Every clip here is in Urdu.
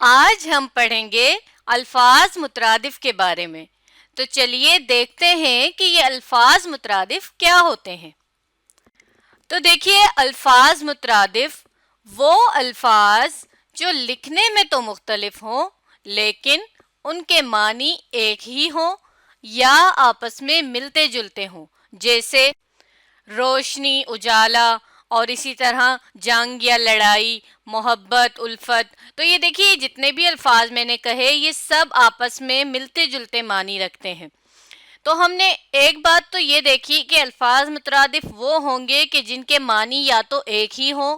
آج ہم پڑھیں گے الفاظ مترادف کے بارے میں۔ تو چلیے دیکھتے ہیں کہ یہ الفاظ مترادف کیا ہوتے ہیں۔ تو دیکھیے، الفاظ مترادف وہ الفاظ جو لکھنے میں تو مختلف ہوں لیکن ان کے معنی ایک ہی ہوں یا آپس میں ملتے جلتے ہوں، جیسے روشنی، اجالا، اور اسی طرح جنگ یا لڑائی، محبت، الفت۔ تو یہ دیکھیے، جتنے بھی الفاظ میں نے کہے یہ سب آپس میں ملتے جلتے معنی رکھتے ہیں۔ تو ہم نے ایک بات تو یہ دیکھی کہ الفاظ مترادف وہ ہوں گے کہ جن کے معنی یا تو ایک ہی ہوں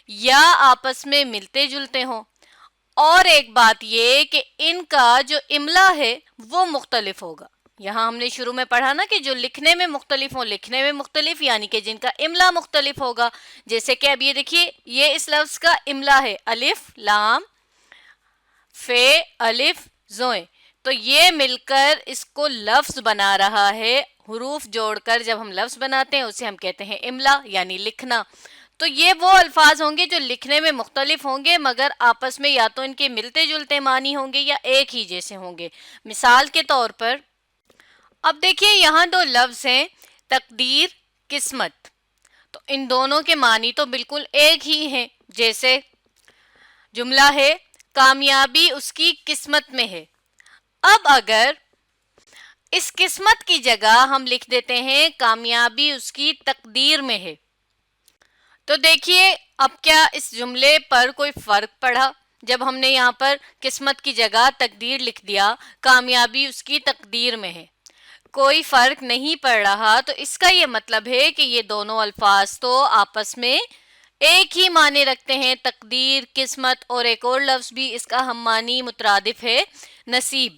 یا آپس میں ملتے جلتے ہوں، اور ایک بات یہ کہ ان کا جو املا ہے وہ مختلف ہوگا۔ یہاں ہم نے شروع میں پڑھا نا کہ جو لکھنے میں مختلف ہوں، لکھنے میں مختلف یعنی کہ جن کا املا مختلف ہوگا۔ جیسے کہ اب یہ دیکھیے، یہ اس لفظ کا املا ہے الف لام فے الف زوئیں، تو یہ مل کر اس کو لفظ بنا رہا ہے۔ حروف جوڑ کر جب ہم لفظ بناتے ہیں اسے ہم کہتے ہیں املا یعنی لکھنا۔ تو یہ وہ الفاظ ہوں گے جو لکھنے میں مختلف ہوں گے مگر آپس میں یا تو ان کے ملتے جلتے معنی ہوں گے یا ایک ہی جیسے ہوں گے۔ مثال کے طور پر اب دیکھیے، یہاں دو لفظ ہیں تقدیر، قسمت، تو ان دونوں کے معنی تو بالکل ایک ہی ہیں۔ جیسے جملہ ہے کامیابی اس کی قسمت میں ہے۔ اب اگر اس قسمت کی جگہ ہم لکھ دیتے ہیں کامیابی اس کی تقدیر میں ہے، تو دیکھیے اب کیا اس جملے پر کوئی فرق پڑا؟ جب ہم نے یہاں پر قسمت کی جگہ تقدیر لکھ دیا، کامیابی اس کی تقدیر میں ہے، کوئی فرق نہیں پڑ رہا۔ تو اس کا یہ مطلب ہے کہ یہ دونوں الفاظ تو آپس میں ایک ہی معنی رکھتے ہیں، تقدیر، قسمت، اور ایک اور لفظ بھی اس کا ہم معنی مترادف ہے نصیب۔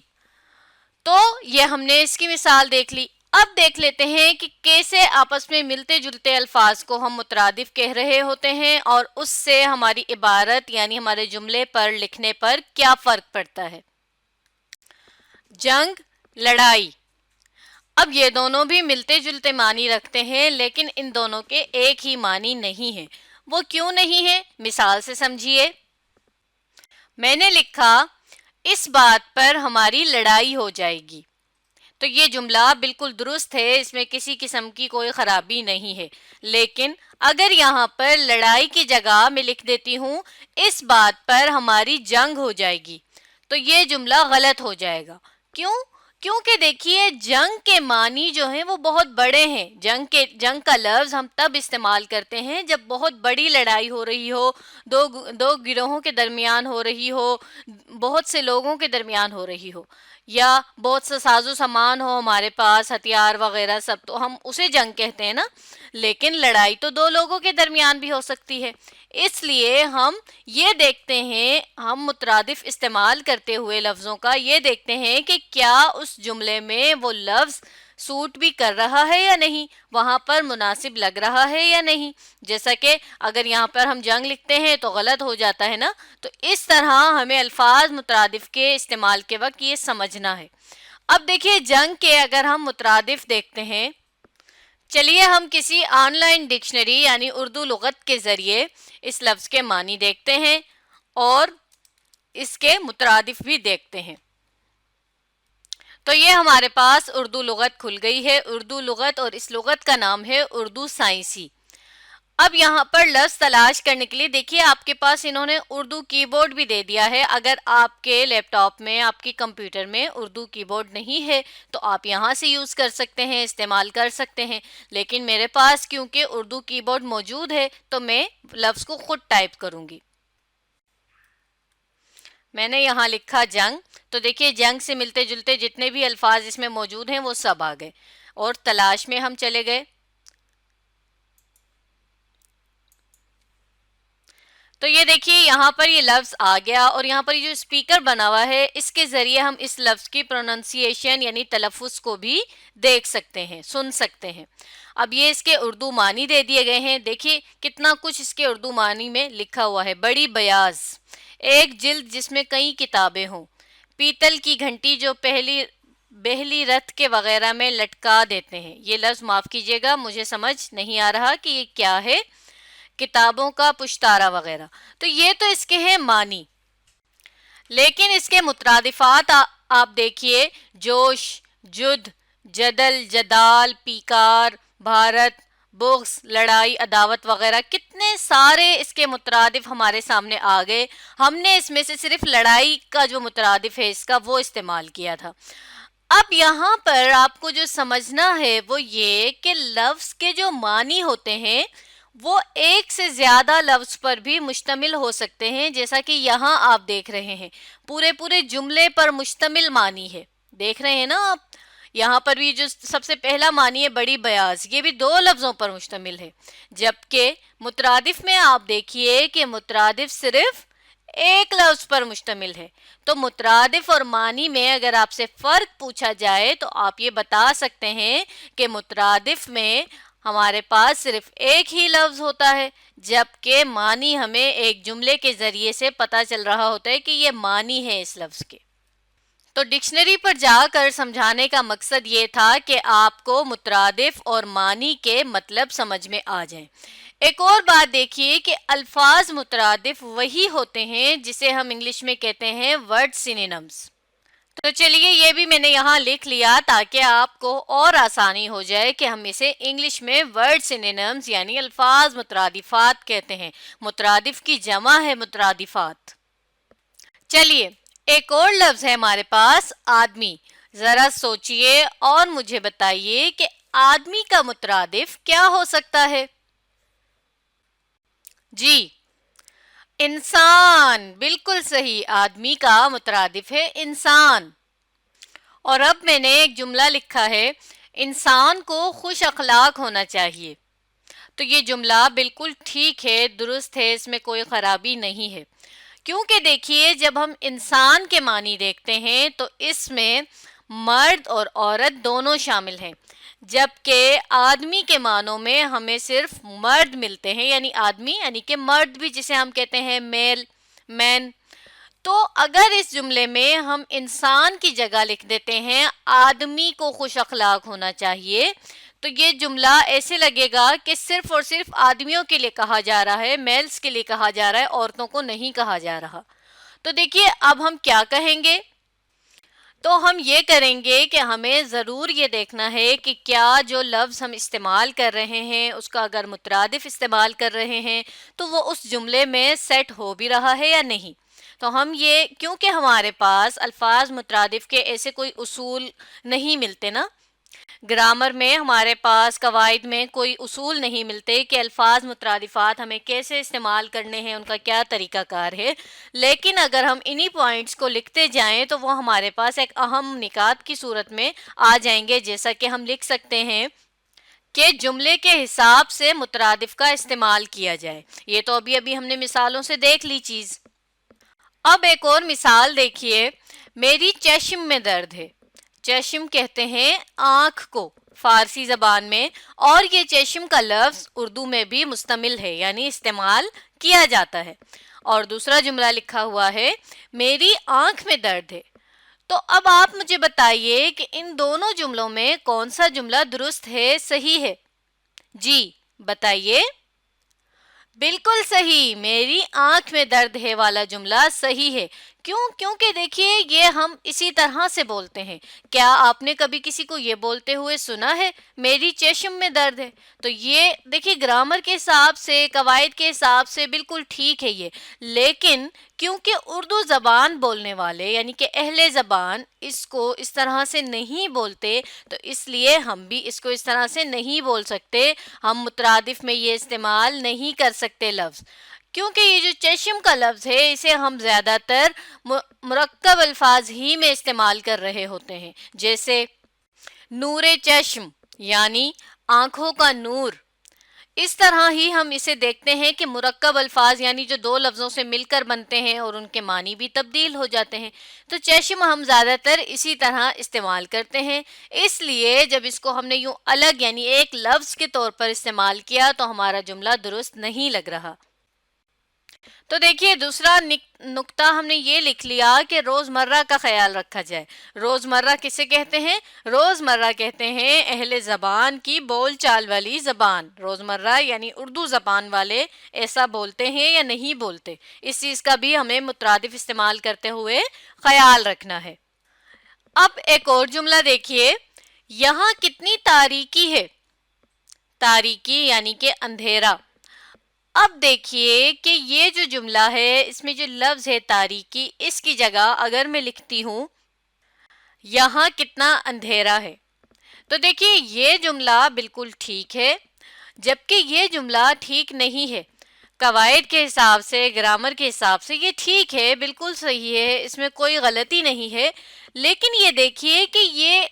تو یہ ہم نے اس کی مثال دیکھ لی۔ اب دیکھ لیتے ہیں کہ کیسے آپس میں ملتے جلتے الفاظ کو ہم مترادف کہہ رہے ہوتے ہیں اور اس سے ہماری عبارت یعنی ہمارے جملے پر لکھنے پر کیا فرق پڑتا ہے۔ جنگ، لڑائی، اب یہ دونوں بھی ملتے جلتے معنی رکھتے ہیں لیکن ان دونوں کے ایک ہی معنی نہیں ہیں۔ وہ کیوں نہیں ہے؟ مثال سے سمجھیے۔ میں نے لکھا اس بات پر ہماری لڑائی ہو جائے گی، تو یہ جملہ بالکل درست ہے، اس میں کسی قسم کی کوئی خرابی نہیں ہے۔ لیکن اگر یہاں پر لڑائی کی جگہ میں لکھ دیتی ہوں اس بات پر ہماری جنگ ہو جائے گی، تو یہ جملہ غلط ہو جائے گا۔ کیوں؟ کیونکہ دیکھیے جنگ کے معنی جو ہیں وہ بہت بڑے ہیں۔ جنگ کا لفظ ہم تب استعمال کرتے ہیں جب بہت بڑی لڑائی ہو رہی ہو، دو گروہوں کے درمیان ہو رہی ہو، بہت سے لوگوں کے درمیان ہو رہی ہو، یا بہت سا ساز و سامان ہو ہمارے پاس، ہتھیار وغیرہ سب، تو ہم اسے جنگ کہتے ہیں نا۔ لیکن لڑائی تو دو لوگوں کے درمیان بھی ہو سکتی ہے۔ اس لیے ہم یہ دیکھتے ہیں، ہم مترادف استعمال کرتے ہوئے لفظوں کا یہ دیکھتے ہیں کہ کیا اس جملے میں وہ لفظ سوٹ بھی کر رہا ہے یا نہیں، وہاں پر مناسب لگ رہا ہے یا نہیں۔ جیسا کہ اگر یہاں پر ہم جنگ لکھتے ہیں تو غلط ہو جاتا ہے نا۔ تو اس طرح ہمیں الفاظ مترادف کے استعمال کے وقت یہ سمجھنا ہے۔ اب دیکھیے جنگ کے اگر ہم مترادف دیکھتے ہیں، چلیے ہم کسی آن لائن ڈکشنری یعنی اردو لغت کے ذریعے اس لفظ کے معنی دیکھتے ہیں اور اس کے مترادف بھی دیکھتے ہیں۔ تو یہ ہمارے پاس اردو لغت کھل گئی ہے، اردو لغت، اور اس لغت کا نام ہے اردو سائنسی۔ اب یہاں پر لفظ تلاش کرنے کے لیے دیکھیے آپ کے پاس انہوں نے اردو کی بورڈ بھی دے دیا ہے۔ اگر آپ کے لیپ ٹاپ میں، آپ کی کمپیوٹر میں اردو کی بورڈ نہیں ہے تو آپ یہاں سے یوز کر سکتے ہیں، استعمال کر سکتے ہیں۔ لیکن میرے پاس کیونکہ اردو کی بورڈ موجود ہے تو میں لفظ کو خود ٹائپ کروں گی۔ میں نے یہاں لکھا جنگ، تو دیکھیے جنگ سے ملتے جلتے جتنے بھی الفاظ اس میں موجود ہیں وہ سب آ گئے، اور تلاش میں ہم چلے گئے تو یہ دیکھیے یہاں پر یہ لفظ آ گیا، اور یہاں پر یہ جو اسپیکر بنا ہوا ہے اس کے ذریعے ہم اس لفظ کی پروننسیشن یعنی تلفظ کو بھی دیکھ سکتے ہیں، سن سکتے ہیں۔ اب یہ اس کے اردو معنی دے دیے گئے ہیں، دیکھیے کتنا کچھ اس کے اردو معنی میں لکھا ہوا ہے۔ بڑی بیاض، ایک جلد جس میں کئی کتابیں ہوں، پیتل کی گھنٹی جو بہلی رتھ کے وغیرہ میں لٹکا دیتے ہیں۔ یہ لفظ معاف کیجیے گا، مجھے سمجھ نہیں آ رہا کہ یہ کیا ہے، کتابوں کا پشتارا وغیرہ۔ تو یہ تو اس کے ہیں معنی۔ لیکن اس کے مترادفات آپ دیکھیے، جوش، جد، جدل، جدال، پیکار، بھارت، بغض، لڑائی، عداوت وغیرہ، کتنے سارے اس کے مترادف ہمارے سامنے آ گئے. ہم نے اس میں سے صرف لڑائی کا جو مترادف ہے اس کا وہ استعمال کیا تھا. اب یہاں پر آپ کو جو سمجھنا ہے وہ یہ کہ لفظ کے جو معنی ہوتے ہیں وہ ایک سے زیادہ لفظ پر بھی مشتمل ہو سکتے ہیں، جیسا کہ یہاں آپ دیکھ رہے ہیں پورے پورے جملے پر مشتمل معنی ہے. دیکھ رہے ہیں نا آپ، یہاں پر بھی جو سب سے پہلا معنی ہے بڑی بیاض، یہ بھی دو لفظوں پر مشتمل ہے. جبکہ مترادف میں آپ دیکھیے کہ مترادف صرف ایک لفظ پر مشتمل ہے. تو مترادف اور معنی میں اگر آپ سے فرق پوچھا جائے تو آپ یہ بتا سکتے ہیں کہ مترادف میں ہمارے پاس صرف ایک ہی لفظ ہوتا ہے، جبکہ معنی ہمیں ایک جملے کے ذریعے سے پتہ چل رہا ہوتا ہے کہ یہ معنی ہے اس لفظ کے. تو ڈکشنری پر جا کر سمجھانے کا مقصد یہ تھا کہ آپ کو مترادف اور معنی کے مطلب سمجھ میں آ جائیں. ایک اور بات دیکھیے کہ الفاظ مترادف وہی ہوتے ہیں جسے ہم انگلش میں کہتے ہیں ورڈ سینونمز. تو چلیے یہ بھی میں نے یہاں لکھ لیا تاکہ آپ کو اور آسانی ہو جائے کہ ہم اسے انگلش میں ورڈ سینونمز یعنی الفاظ مترادفات کہتے ہیں. مترادف کی جمع ہے مترادفات. چلیے ایک اور لفظ ہے ہمارے پاس آدمی. ذرا سوچئے اور مجھے بتائیے کہ آدمی کا مترادف کیا ہو سکتا ہے؟ جی انسان، بالکل صحیح، آدمی کا مترادف ہے انسان. اور اب میں نے ایک جملہ لکھا ہے، انسان کو خوش اخلاق ہونا چاہیے. تو یہ جملہ بالکل ٹھیک ہے، درست ہے، اس میں کوئی خرابی نہیں ہے. کیونکہ دیکھیے جب ہم انسان کے معنی دیکھتے ہیں تو اس میں مرد اور عورت دونوں شامل ہیں، جبکہ آدمی کے معنوں میں ہمیں صرف مرد ملتے ہیں، یعنی آدمی یعنی کہ مرد بھی جسے ہم کہتے ہیں میل، مین. تو اگر اس جملے میں ہم انسان کی جگہ لکھ دیتے ہیں آدمی کو خوش اخلاق ہونا چاہیے تو یہ جملہ ایسے لگے گا کہ صرف اور صرف آدمیوں کے لیے کہا جا رہا ہے، میلز کے لیے کہا جا رہا ہے، عورتوں کو نہیں کہا جا رہا. تو دیکھیے اب ہم کیا کہیں گے؟ تو ہم یہ کریں گے کہ ہمیں ضرور یہ دیکھنا ہے کہ کیا جو لفظ ہم استعمال کر رہے ہیں اس کا اگر مترادف استعمال کر رہے ہیں تو وہ اس جملے میں سیٹ ہو بھی رہا ہے یا نہیں. تو ہم یہ کیونکہ ہمارے پاس الفاظ مترادف کے ایسے کوئی اصول نہیں ملتے نا، گرامر میں ہمارے پاس قواعد میں کوئی اصول نہیں ملتے کہ الفاظ مترادفات ہمیں کیسے استعمال کرنے ہیں، ان کا کیا طریقہ کار ہے. لیکن اگر ہم انہی پوائنٹس کو لکھتے جائیں تو وہ ہمارے پاس ایک اہم نکات کی صورت میں آ جائیں گے. جیسا کہ ہم لکھ سکتے ہیں کہ جملے کے حساب سے مترادف کا استعمال کیا جائے. یہ تو ابھی ہم نے مثالوں سے دیکھ لی چیز. اب ایک اور مثال دیکھیے، میری چشم میں درد ہے. چشم کہتے ہیں آنکھ کو فارسی زبان میں، اور یہ چشم کا لفظ اردو میں بھی مستعمل ہے یعنی استعمال کیا جاتا ہے. اور دوسرا جملہ لکھا ہوا ہے میری آنکھ میں درد ہے. تو اب آپ مجھے بتائیے کہ ان دونوں جملوں میں کون سا جملہ درست ہے، صحیح ہے؟ جی بتائیے. بالکل صحیح، میری آنکھ میں درد ہے والا جملہ صحیح ہے. کیونکہ دیکھیے یہ ہم اسی طرح سے بولتے ہیں. کیا آپ نے کبھی کسی کو یہ بولتے ہوئے سنا ہے میری چشم میں درد ہے؟ تو یہ دیکھیے گرامر کے حساب سے، قواعد کے حساب سے بالکل ٹھیک ہے یہ، لیکن کیونکہ اردو زبان بولنے والے یعنی کہ اہل زبان اس کو اس طرح سے نہیں بولتے تو اس لیے ہم بھی اس کو اس طرح سے نہیں بول سکتے. ہم مترادف میں یہ استعمال نہیں کر سکتے لفظ، کیونکہ یہ جو چشم کا لفظ ہے اسے ہم زیادہ تر مرکب الفاظ ہی میں استعمال کر رہے ہوتے ہیں، جیسے نور چشم یعنی آنکھوں کا نور. اس طرح ہی ہم اسے دیکھتے ہیں کہ مرکب الفاظ یعنی جو دو لفظوں سے مل کر بنتے ہیں اور ان کے معنی بھی تبدیل ہو جاتے ہیں. تو چشم ہم زیادہ تر اسی طرح استعمال کرتے ہیں، اس لیے جب اس کو ہم نے یوں الگ یعنی ایک لفظ کے طور پر استعمال کیا تو ہمارا جملہ درست نہیں لگ رہا. تو دیکھیے دوسرا نقطہ ہم نے یہ لکھ لیا کہ روزمرہ کا خیال رکھا جائے. روزمرہ کسے کہتے ہیں؟ روزمرہ کہتے ہیں اہل زبان کی بول چال والی زبان. روزمرہ یعنی اردو زبان والے ایسا بولتے ہیں یا نہیں بولتے، اس چیز کا بھی ہمیں مترادف استعمال کرتے ہوئے خیال رکھنا ہے. اب ایک اور جملہ دیکھیے، یہاں کتنی تاریکی ہے. تاریکی یعنی کہ اندھیرا. اب دیکھیے کہ یہ جو جملہ ہے اس میں جو لفظ ہے تاریکی، اس کی جگہ اگر میں لکھتی ہوں یہاں کتنا اندھیرا ہے، تو دیکھیے یہ جملہ بالکل ٹھیک ہے، جبکہ یہ جملہ ٹھیک نہیں ہے. قواعد کے حساب سے، گرامر کے حساب سے یہ ٹھیک ہے، بالکل صحیح ہے، اس میں کوئی غلطی نہیں ہے. لیکن یہ دیکھیے کہ یہ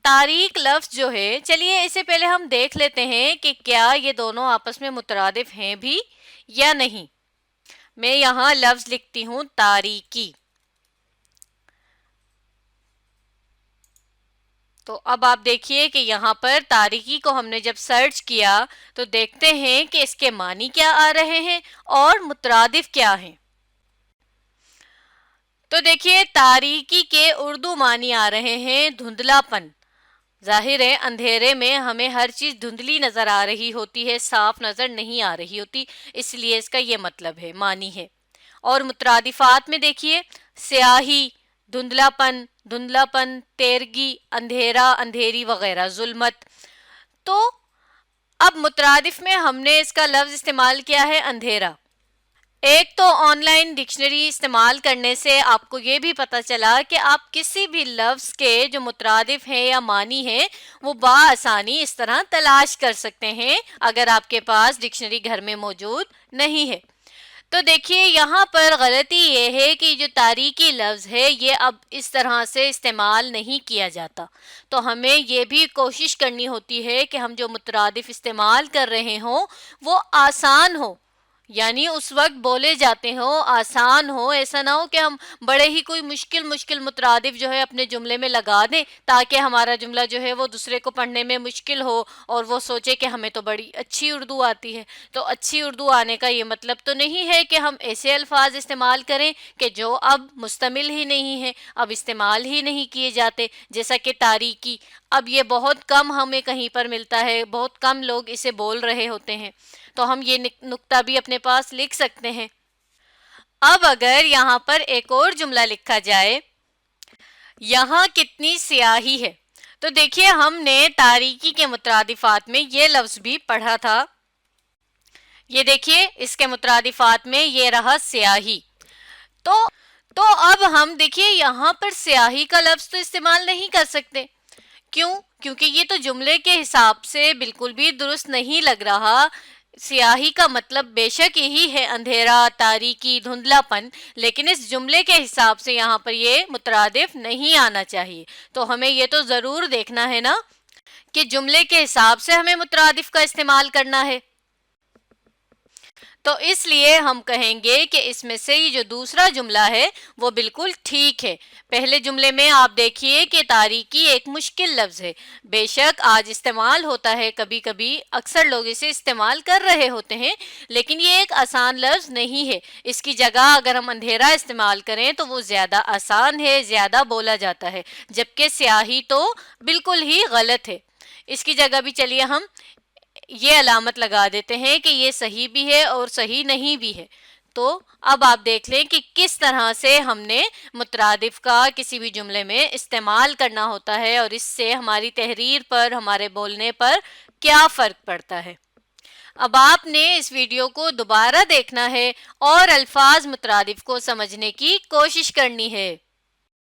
تاریک لفظ جو ہے، چلیے اسے پہلے ہم دیکھ لیتے ہیں کہ کیا یہ دونوں آپس میں مترادف ہیں بھی یا نہیں. میں یہاں لفظ لکھتی ہوں تاریکی. تو اب آپ دیکھیے کہ یہاں پر تاریکی کو ہم نے جب سرچ کیا تو دیکھتے ہیں کہ اس کے معنی کیا آ رہے ہیں اور مترادف کیا ہیں. تو دیکھیے تاریکی کے اردو معنی آ رہے ہیں دھندلا پن. ظاہر ہے اندھیرے میں ہمیں ہر چیز دھندلی نظر آ رہی ہوتی ہے، صاف نظر نہیں آ رہی ہوتی، اس لیے اس کا یہ مطلب ہے، معنی ہے. اور مترادفات میں دیکھیے سیاہی، دھندلا پن، تیرگی، اندھیرا، اندھیری وغیرہ، ظلمت. تو اب مترادف میں ہم نے اس کا لفظ استعمال کیا ہے اندھیرا. ایک تو آن لائن ڈکشنری استعمال کرنے سے آپ کو یہ بھی پتہ چلا کہ آپ کسی بھی لفظ کے جو مترادف ہیں یا معنی ہیں وہ بآسانی اس طرح تلاش کر سکتے ہیں اگر آپ کے پاس ڈکشنری گھر میں موجود نہیں ہے. تو دیکھیے یہاں پر غلطی یہ ہے کہ جو تاریکی لفظ ہے یہ اب اس طرح سے استعمال نہیں کیا جاتا. تو ہمیں یہ بھی کوشش کرنی ہوتی ہے کہ ہم جو مترادف استعمال کر رہے ہوں وہ آسان ہو، یعنی اس وقت بولے جاتے ہوں آسان ہو. ایسا نہ ہو کہ ہم بڑے ہی کوئی مشکل مترادف جو ہے اپنے جملے میں لگا دیں تاکہ ہمارا جملہ جو ہے وہ دوسرے کو پڑھنے میں مشکل ہو اور وہ سوچے کہ ہمیں تو بڑی اچھی اردو آتی ہے. تو اچھی اردو آنے کا یہ مطلب تو نہیں ہے کہ ہم ایسے الفاظ استعمال کریں کہ جو اب مستعمل ہی نہیں ہیں، اب استعمال ہی نہیں کیے جاتے، جیسا کہ تاریکی. اب یہ بہت کم ہمیں کہیں پر ملتا ہے، بہت کم لوگ اسے بول رہے ہوتے ہیں، تو ہم یہ نقطہ بھی اپنے پاس لکھ سکتے ہیں. اب اگر یہاں پر ایک اور جملہ لکھا جائے یہاں کتنی سیاہی ہے، تو دیکھیے ہم نے تاریکی کے مترادفات میں یہ لفظ بھی پڑھا تھا. یہ دیکھیے اس کے مترادفات میں یہ رہا سیاہی. تو اب ہم دیکھیے یہاں پر سیاہی کا لفظ تو استعمال نہیں کر سکتے. کیوں؟ کیونکہ یہ تو جملے کے حساب سے بالکل بھی درست نہیں لگ رہا. سیاہی کا مطلب بے شک یہی ہے اندھیرا، تاریکی، دھندلا پن، لیکن اس جملے کے حساب سے یہاں پر یہ مترادف نہیں آنا چاہیے. تو ہمیں یہ تو ضرور دیکھنا ہے نا کہ جملے کے حساب سے ہمیں مترادف کا استعمال کرنا ہے. تو اس لیے ہم کہیں گے کہ اس میں سے یہ جو دوسرا جملہ ہے وہ بالکل ٹھیک ہے. پہلے جملے میں آپ دیکھیے کہ تاریکی ایک مشکل لفظ ہے، بے شک آج استعمال ہوتا ہے، کبھی کبھی اکثر لوگ اسے استعمال کر رہے ہوتے ہیں، لیکن یہ ایک آسان لفظ نہیں ہے. اس کی جگہ اگر ہم اندھیرا استعمال کریں تو وہ زیادہ آسان ہے، زیادہ بولا جاتا ہے، جبکہ سیاہی تو بالکل ہی غلط ہے. اس کی جگہ بھی چلیے ہم یہ علامت لگا دیتے ہیں کہ یہ صحیح بھی ہے اور صحیح نہیں بھی ہے. تو اب آپ دیکھ لیں کہ کس طرح سے ہم نے مترادف کا کسی بھی جملے میں استعمال کرنا ہوتا ہے اور اس سے ہماری تحریر پر، ہمارے بولنے پر کیا فرق پڑتا ہے. اب آپ نے اس ویڈیو کو دوبارہ دیکھنا ہے اور الفاظ مترادف کو سمجھنے کی کوشش کرنی ہے.